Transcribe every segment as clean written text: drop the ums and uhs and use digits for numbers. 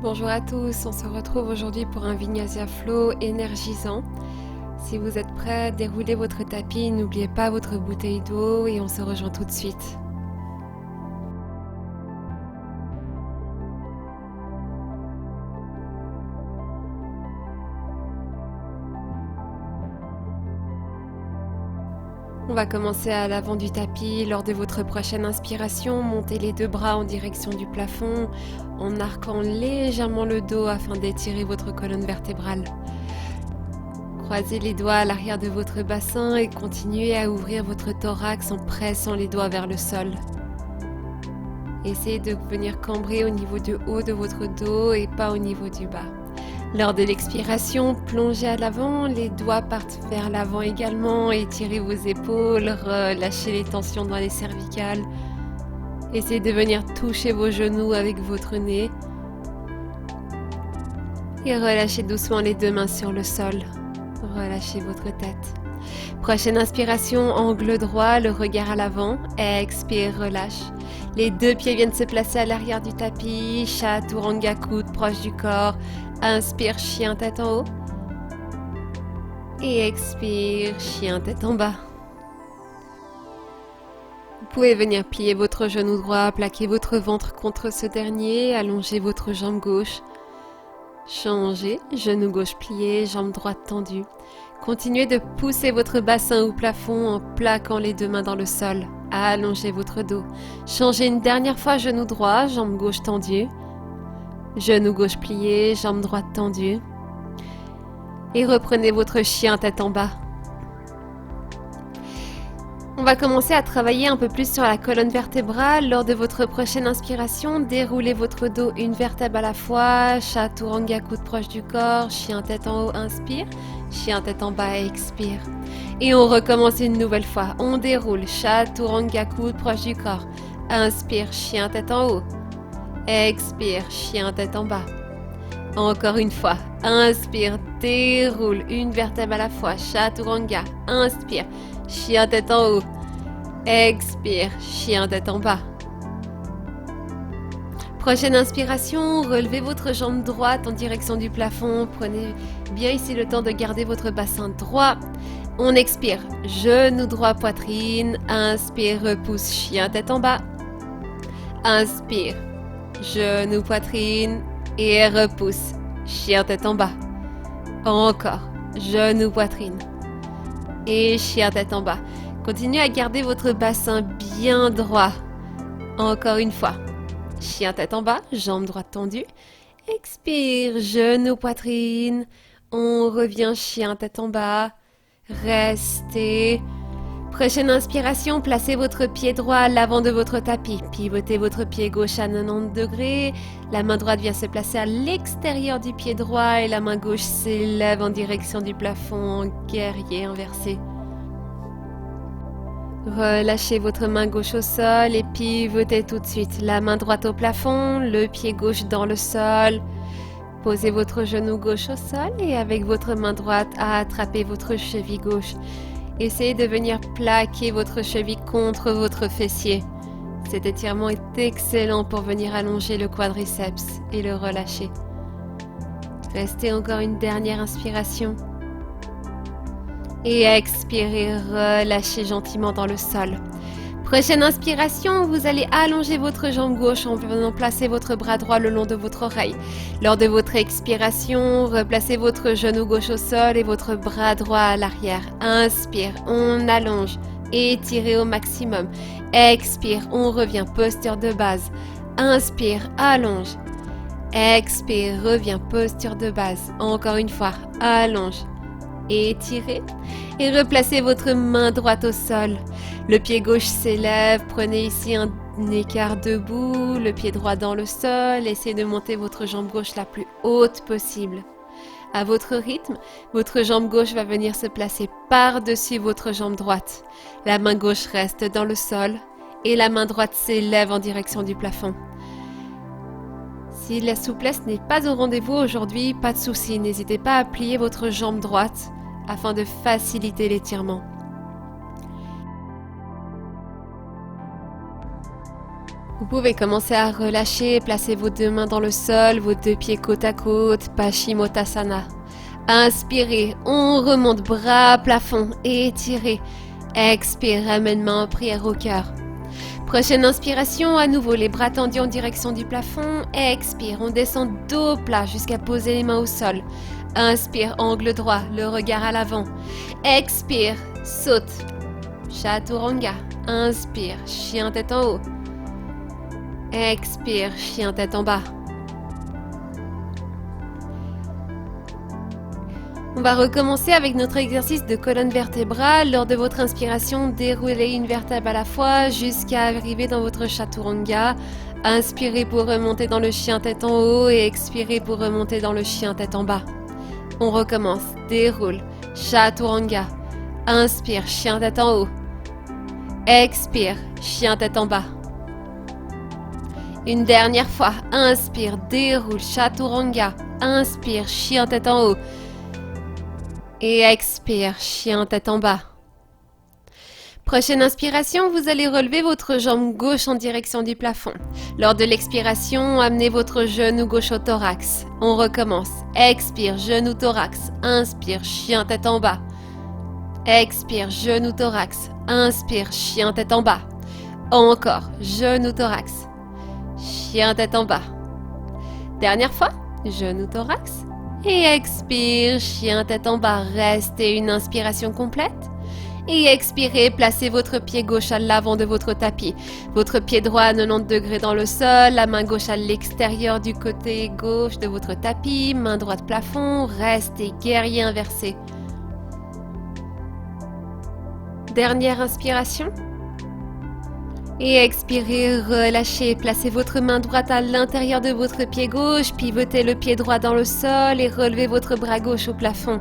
Bonjour à tous, on se retrouve aujourd'hui pour un Vinyasa Flow énergisant. Si vous êtes prêts, déroulez votre tapis, n'oubliez pas votre bouteille d'eau et on se rejoint tout de suite. On va commencer à l'avant du tapis. Lors de votre prochaine inspiration, montez les deux bras en direction du plafond en arquant légèrement le dos afin d'étirer votre colonne vertébrale. Croisez les doigts à l'arrière de votre bassin et continuez à ouvrir votre thorax en pressant les doigts vers le sol. Essayez de venir cambrer au niveau du haut de votre dos et pas au niveau du bas. Lors de l'expiration, plongez à l'avant, les doigts partent vers l'avant également, étirez vos épaules, relâchez les tensions dans les cervicales. Essayez de venir toucher vos genoux avec votre nez. Et relâchez doucement les deux mains sur le sol. Relâchez votre tête. Prochaine inspiration, angle droit, le regard à l'avant. Expire, relâche. Les deux pieds viennent se placer à l'arrière du tapis. Chaturanga, coude proche du corps. Inspire, chien tête en haut. Et expire, chien tête en bas. Vous pouvez venir plier votre genou droit, plaquer votre ventre contre ce dernier, allonger votre jambe gauche. Changez, genou gauche plié, jambe droite tendue. Continuez de pousser votre bassin au plafond en plaquant les deux mains dans le sol. Allongez votre dos. Changez une dernière fois, genou droit, jambe gauche tendue. Genou gauche plié, jambe droite tendue. Et reprenez votre chien tête en bas. On va commencer à travailler un peu plus sur la colonne vertébrale. Lors de votre prochaine inspiration, déroulez votre dos une vertèbre à la fois. Chaturanga, coude proche du corps. Chien tête en haut, inspire. Chien tête en bas, expire. Et on recommence une nouvelle fois. On déroule. Chaturanga, coude proche du corps. Inspire, chien tête en haut. Expire, chien tête en bas. Encore une fois. Inspire, déroule une vertèbre à la fois. Chaturanga, inspire. Chien tête en haut. Expire, chien tête en bas. Prochaine inspiration, relevez votre jambe droite en direction du plafond. Prenez bien ici le temps de garder votre bassin droit. On expire, genou droit, poitrine. Inspire, repousse, chien tête en bas. Inspire, genou, poitrine. Et repousse, chien tête en bas. Encore, genou, poitrine. Et chien tête en bas. Continuez à garder votre bassin bien droit. Encore une fois. Chien tête en bas, jambe droite tendue. Expire, genou, poitrine. On revient, chien tête en bas. Restez. Prochaine inspiration, placez votre pied droit à l'avant de votre tapis. Pivotez votre pied gauche à 90 degrés. La main droite vient se placer à l'extérieur du pied droit et la main gauche s'élève en direction du plafond en guerrier inversé. Relâchez votre main gauche au sol et pivotez tout de suite. La main droite au plafond, le pied gauche dans le sol. Posez votre genou gauche au sol et avec votre main droite attrapez votre cheville gauche. Essayez de venir plaquer votre cheville contre votre fessier. Cet étirement est excellent pour venir allonger le quadriceps et le relâcher. Restez encore une dernière inspiration. Et expirez, relâchez gentiment dans le sol. Prochaine inspiration, vous allez allonger votre jambe gauche en venant placer votre bras droit le long de votre oreille. Lors de votre expiration, replacez votre genou gauche au sol et votre bras droit à l'arrière. Inspire, on allonge, étirez au maximum. Expire, on revient, posture de base. Inspire, allonge. Expire, revient, posture de base. Encore une fois, allonge. Étirez et replacez votre main droite au sol. Le pied gauche s'élève, prenez ici un écart debout, le pied droit dans le sol, essayez de monter votre jambe gauche la plus haute possible. À votre rythme, votre jambe gauche va venir se placer par-dessus votre jambe droite. La main gauche reste dans le sol et la main droite s'élève en direction du plafond. Si la souplesse n'est pas au rendez-vous aujourd'hui, pas de souci, n'hésitez pas à plier votre jambe droite afin de faciliter l'étirement. Vous pouvez commencer à relâcher, placer vos deux mains dans le sol, vos deux pieds côte à côte, Paschimottanasana. Inspirez, on remonte bras, plafond, étirez. Expire, ramène main en prière au cœur. Prochaine inspiration, à nouveau les bras tendus en direction du plafond. Expire, on descend dos plat jusqu'à poser les mains au sol. Inspire, angle droit, le regard à l'avant. Expire, saute. Chaturanga. Inspire, chien tête en haut. Expire, chien tête en bas. On va recommencer avec notre exercice de colonne vertébrale. Lors de votre inspiration, déroulez une vertèbre à la fois jusqu'à arriver dans votre Chaturanga. Inspirez pour remonter dans le chien tête en haut et expirez pour remonter dans le chien tête en bas. On recommence. Déroule. Chaturanga. Inspire, chien tête en haut. Expire, chien tête en bas. Une dernière fois. Inspire, déroule, Chaturanga. Inspire, chien tête en haut. Et expire, chien tête en bas. Prochaine inspiration, vous allez relever votre jambe gauche en direction du plafond. Lors de l'expiration, amenez votre genou gauche au thorax. On recommence. Expire, genou thorax. Inspire, chien tête en bas. Expire, genou thorax. Inspire, chien tête en bas. Encore, genou thorax. Chien tête en bas. Dernière fois, genou thorax. Et expire, chien tête en bas. Restez une inspiration complète. Et expirez, placez votre pied gauche à l'avant de votre tapis. Votre pied droit à 90 degrés dans le sol, la main gauche à l'extérieur du côté gauche de votre tapis, main droite plafond, restez guerrier inversé. Dernière inspiration. Et expirez, relâchez, placez votre main droite à l'intérieur de votre pied gauche, pivotez le pied droit dans le sol et relevez votre bras gauche au plafond.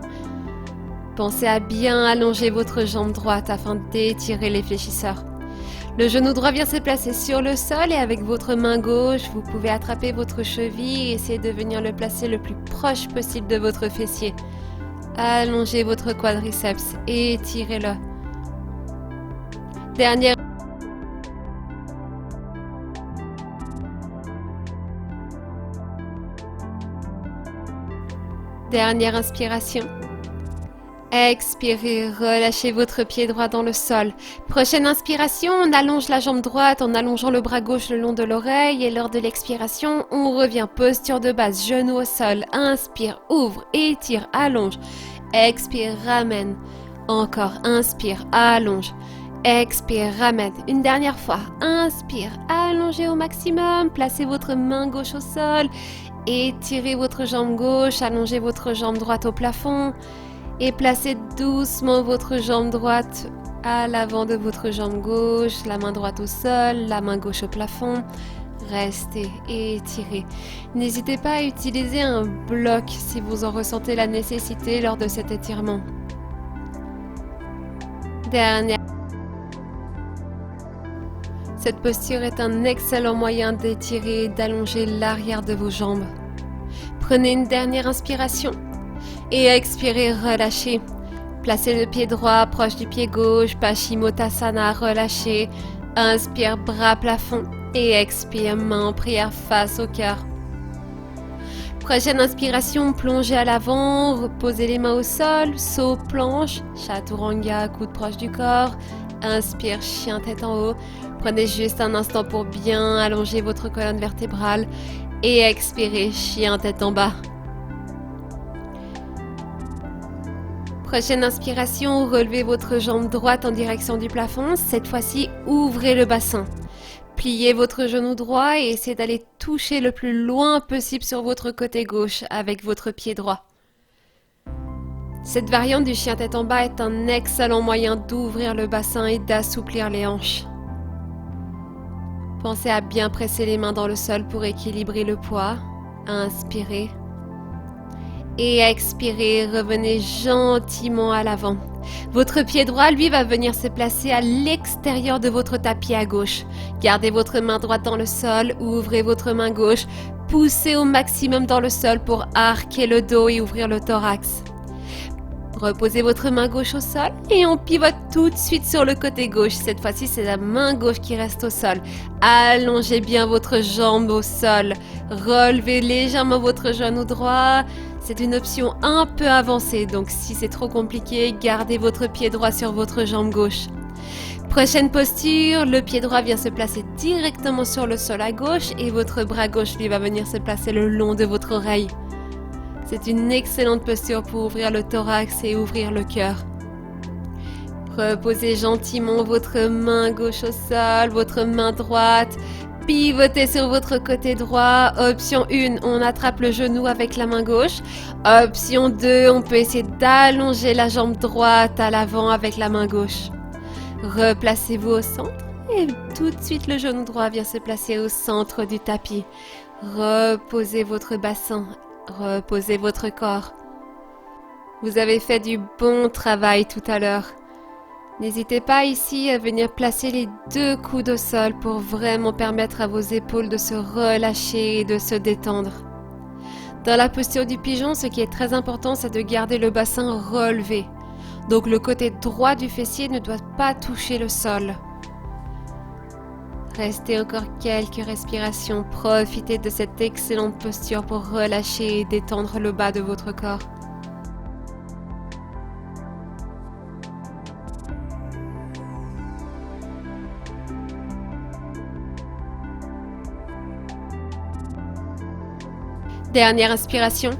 Pensez à bien allonger votre jambe droite afin d'étirer les fléchisseurs. Le genou droit vient se placer sur le sol et avec votre main gauche, vous pouvez attraper votre cheville et essayer de venir le placer le plus proche possible de votre fessier. Allongez votre quadriceps et étirez-le. Dernière inspiration. Expirez, relâchez votre pied droit dans le sol. Prochaine inspiration, on allonge la jambe droite en allongeant le bras gauche le long de l'oreille et lors de l'expiration, on revient posture de base, genou au sol. Inspire, ouvre, étire, allonge. Expire, ramène. Encore, inspire, allonge. Expire, ramène. Une dernière fois. Inspire, allongez au maximum. Placez votre main gauche au sol. Étirez votre jambe gauche, allongez votre jambe droite au plafond. Et placez doucement votre jambe droite à l'avant de votre jambe gauche, la main droite au sol, la main gauche au plafond. Restez et étirez. N'hésitez pas à utiliser un bloc si vous en ressentez la nécessité lors de cet étirement. Dernière. Cette posture est un excellent moyen d'étirer et d'allonger l'arrière de vos jambes. Prenez une dernière inspiration. Et expirez, relâchez. Placez le pied droit proche du pied gauche, Paschimottanasana, relâchez. Inspire, bras plafond. Et expire, main en prière face au cœur. Prochaine inspiration, plongez à l'avant, reposez les mains au sol, saut planche, Chaturanga, coude proche du corps. Inspire, chien tête en haut. Prenez juste un instant pour bien allonger votre colonne vertébrale. Et expirez, chien tête en bas. Prochaine inspiration, relevez votre jambe droite en direction du plafond. Cette fois-ci, ouvrez le bassin. Pliez votre genou droit et essayez d'aller toucher le plus loin possible sur votre côté gauche avec votre pied droit. Cette variante du chien tête en bas est un excellent moyen d'ouvrir le bassin et d'assouplir les hanches. Pensez à bien presser les mains dans le sol pour équilibrer le poids. Inspirez. Et expirez, revenez gentiment à l'avant. Votre pied droit, lui, va venir se placer à l'extérieur de votre tapis à gauche. Gardez votre main droite dans le sol, ouvrez votre main gauche, poussez au maximum dans le sol pour arquer le dos et ouvrir le thorax. Reposez votre main gauche au sol et on pivote tout de suite sur le côté gauche. Cette fois-ci, c'est la main gauche qui reste au sol. Allongez bien votre jambe au sol. Relevez légèrement votre genou droit. C'est une option un peu avancée, donc si c'est trop compliqué, gardez votre pied droit sur votre jambe gauche. Prochaine posture, le pied droit vient se placer directement sur le sol à gauche et votre bras gauche lui va venir se placer le long de votre oreille. C'est une excellente posture pour ouvrir le thorax et ouvrir le cœur. Reposez gentiment votre main gauche au sol, votre main droite. Pivotez sur votre côté droit. Option 1, on attrape le genou avec la main gauche. Option 2, on peut essayer d'allonger la jambe droite à l'avant avec la main gauche. Replacez-vous au centre et tout de suite le genou droit vient se placer au centre du tapis. Reposez votre bassin, reposez votre corps. Vous avez fait du bon travail tout à l'heure. N'hésitez pas ici à venir placer les deux coudes au sol pour vraiment permettre à vos épaules de se relâcher et de se détendre. Dans la posture du pigeon, ce qui est très important, c'est de garder le bassin relevé. Donc le côté droit du fessier ne doit pas toucher le sol. Restez encore quelques respirations. Profitez de cette excellente posture pour relâcher et détendre le bas de votre corps. Dernière inspiration.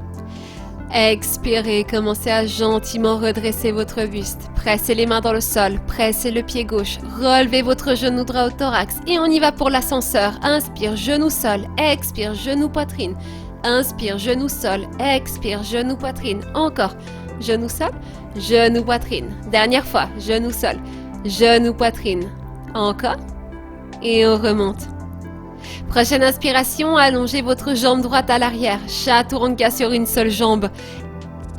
Expirez, commencez à gentiment redresser votre buste. Pressez les mains dans le sol, pressez le pied gauche, relevez votre genou droit au thorax et on y va pour l'ascenseur. Inspire, genou sol, expire, genou poitrine. Inspire, genou sol, expire, genou poitrine. Encore, genou sol, genou poitrine. Dernière fois, genou sol, genou poitrine. Encore et on remonte. Prochaine inspiration, allongez votre jambe droite à l'arrière. Chaturanga sur une seule jambe.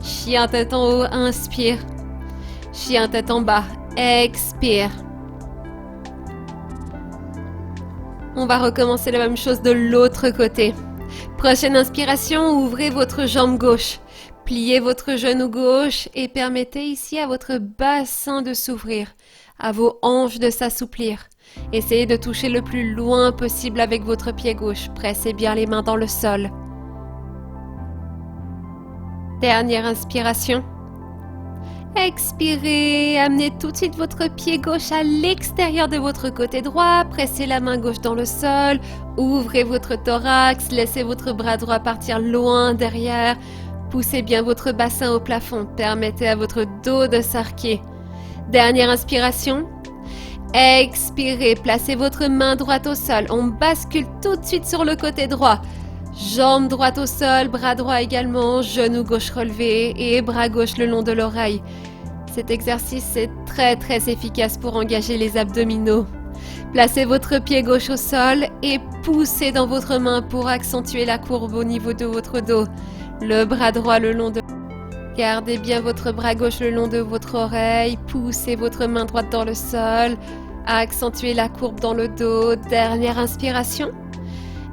Chien tête en haut, inspire. Chien tête en bas, expire. On va recommencer la même chose de l'autre côté. Prochaine inspiration, ouvrez votre jambe gauche. Pliez votre genou gauche et permettez ici à votre bassin de s'ouvrir, à vos hanches de s'assouplir. Essayez de toucher le plus loin possible avec votre pied gauche. Pressez bien les mains dans le sol. Dernière inspiration. Expirez. Amenez tout de suite votre pied gauche à l'extérieur de votre côté droit. Pressez la main gauche dans le sol. Ouvrez votre thorax. Laissez votre bras droit partir loin derrière. Poussez bien votre bassin au plafond. Permettez à votre dos de s'arquer. Dernière inspiration. Expirez, placez votre main droite au sol. On bascule tout de suite sur le côté droit. Jambe droite au sol, bras droit également, genou gauche relevé et bras gauche le long de l'oreille. Cet exercice est très efficace pour engager les abdominaux. Placez votre pied gauche au sol et poussez dans votre main pour accentuer la courbe au niveau de votre dos. Le bras droit le long de... Gardez bien votre bras gauche le long de votre oreille. Poussez votre main droite dans le sol. Accentuez la courbe dans le dos. Dernière inspiration.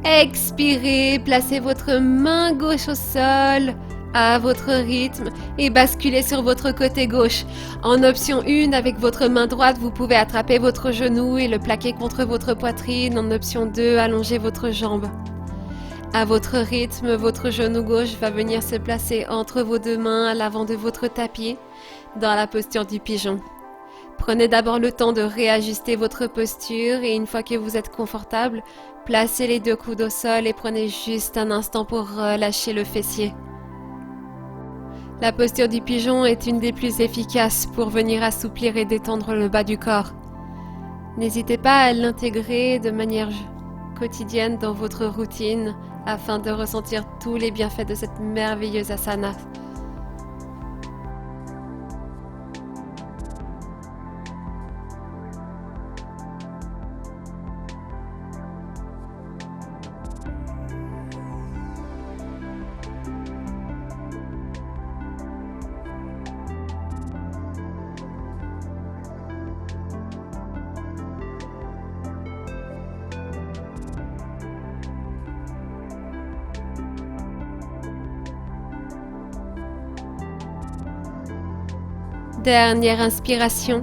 Expirez. Placez votre main gauche au sol à votre rythme et basculez sur votre côté gauche. En option 1, avec votre main droite, vous pouvez attraper votre genou et le plaquer contre votre poitrine. En option 2, allongez votre jambe. À votre rythme, votre genou gauche va venir se placer entre vos deux mains à l'avant de votre tapis, dans la posture du pigeon. Prenez d'abord le temps de réajuster votre posture et une fois que vous êtes confortable, placez les deux coudes au sol et prenez juste un instant pour relâcher le fessier. La posture du pigeon est une des plus efficaces pour venir assouplir et détendre le bas du corps. N'hésitez pas à l'intégrer de manière quotidienne dans votre routine afin de ressentir tous les bienfaits de cette merveilleuse asana. Dernière inspiration.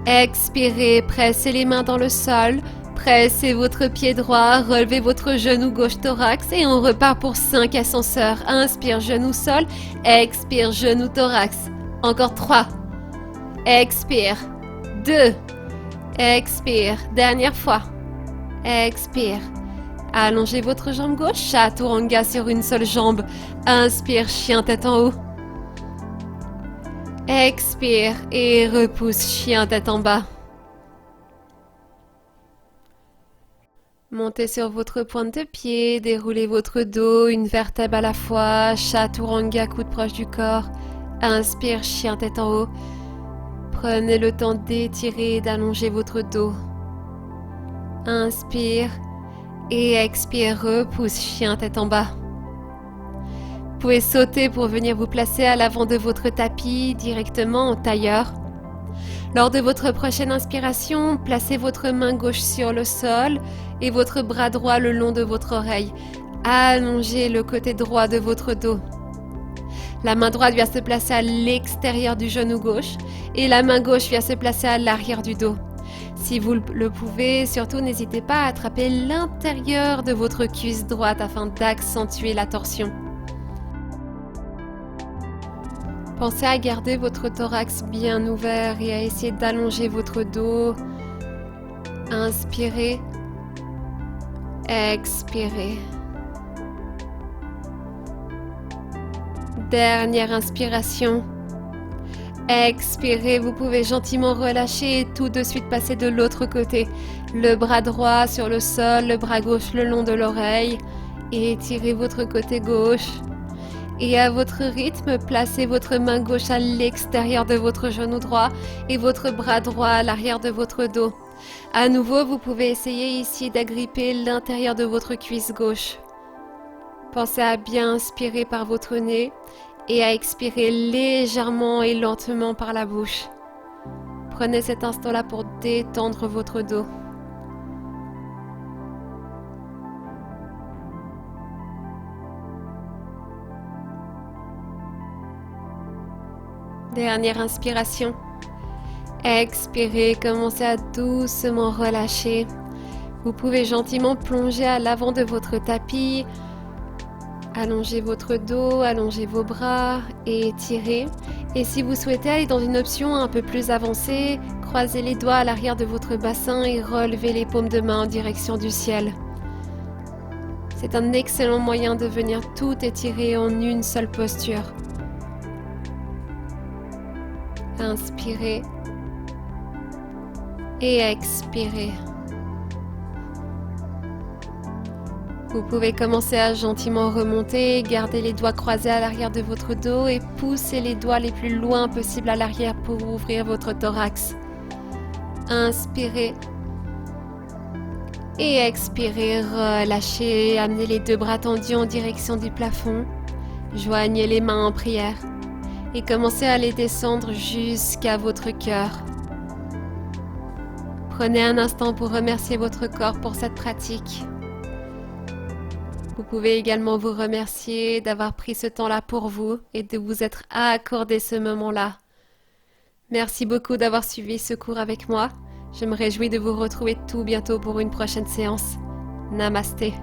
Expirez, pressez les mains dans le sol. Pressez votre pied droit, relevez votre genou gauche thorax et on repart pour 5 ascenseurs. Inspire, genou sol. Expire, genou thorax. Encore 3. Expire. 2. Expire. Dernière fois. Expire. Allongez votre jambe gauche. Chaturanga sur une seule jambe. Inspire, chien tête en haut. Expire et repousse, chien tête en bas. Montez sur votre pointe de pied, déroulez votre dos, une vertèbre à la fois, Chaturanga, coude proche du corps. Inspire, chien tête en haut. Prenez le temps d'étirer et d'allonger votre dos. Inspire et expire, repousse, chien tête en bas. Vous pouvez sauter pour venir vous placer à l'avant de votre tapis, directement en tailleur. Lors de votre prochaine inspiration, placez votre main gauche sur le sol et votre bras droit le long de votre oreille. Allongez le côté droit de votre dos. La main droite vient se placer à l'extérieur du genou gauche et la main gauche vient se placer à l'arrière du dos. Si vous le pouvez, surtout n'hésitez pas à attraper l'intérieur de votre cuisse droite afin d'accentuer la torsion. Pensez à garder votre thorax bien ouvert et à essayer d'allonger votre dos. Inspirez. Expirez. Dernière inspiration. Expirez, vous pouvez gentiment relâcher et tout de suite passer de l'autre côté. Le bras droit sur le sol, le bras gauche le long de l'oreille. Et étirez votre côté gauche. Et à votre rythme, placez votre main gauche à l'extérieur de votre genou droit et votre bras droit à l'arrière de votre dos. À nouveau, vous pouvez essayer ici d'agripper l'intérieur de votre cuisse gauche. Pensez à bien inspirer par votre nez et à expirer légèrement et lentement par la bouche. Prenez cet instant-là pour détendre votre dos. Dernière inspiration. Expirez, commencez à doucement relâcher. Vous pouvez gentiment plonger à l'avant de votre tapis. Allongez votre dos, allongez vos bras et étirez. Et si vous souhaitez aller dans une option un peu plus avancée, croisez les doigts à l'arrière de votre bassin et relevez les paumes de main en direction du ciel. C'est un excellent moyen de venir tout étirer en une seule posture. Inspirez et expirez. Vous pouvez commencer à gentiment remonter, garder les doigts croisés à l'arrière de votre dos et pousser les doigts les plus loin possible à l'arrière pour ouvrir votre thorax. Inspirez et expirez, relâchez, amenez les deux bras tendus en direction du plafond. Joignez les mains en prière. Et commencez à les descendre jusqu'à votre cœur. Prenez un instant pour remercier votre corps pour cette pratique. Vous pouvez également vous remercier d'avoir pris ce temps-là pour vous et de vous être accordé ce moment-là. Merci beaucoup d'avoir suivi ce cours avec moi. Je me réjouis de vous retrouver tout bientôt pour une prochaine séance. Namasté.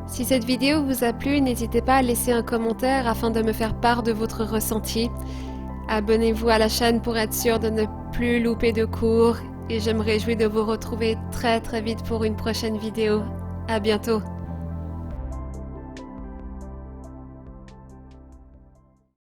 Si cette vidéo vous a plu, n'hésitez pas à laisser un commentaire afin de me faire part de votre ressenti. Abonnez-vous à la chaîne pour être sûr de ne plus louper de cours et je me réjouis de vous retrouver très vite pour une prochaine vidéo. À bientôt.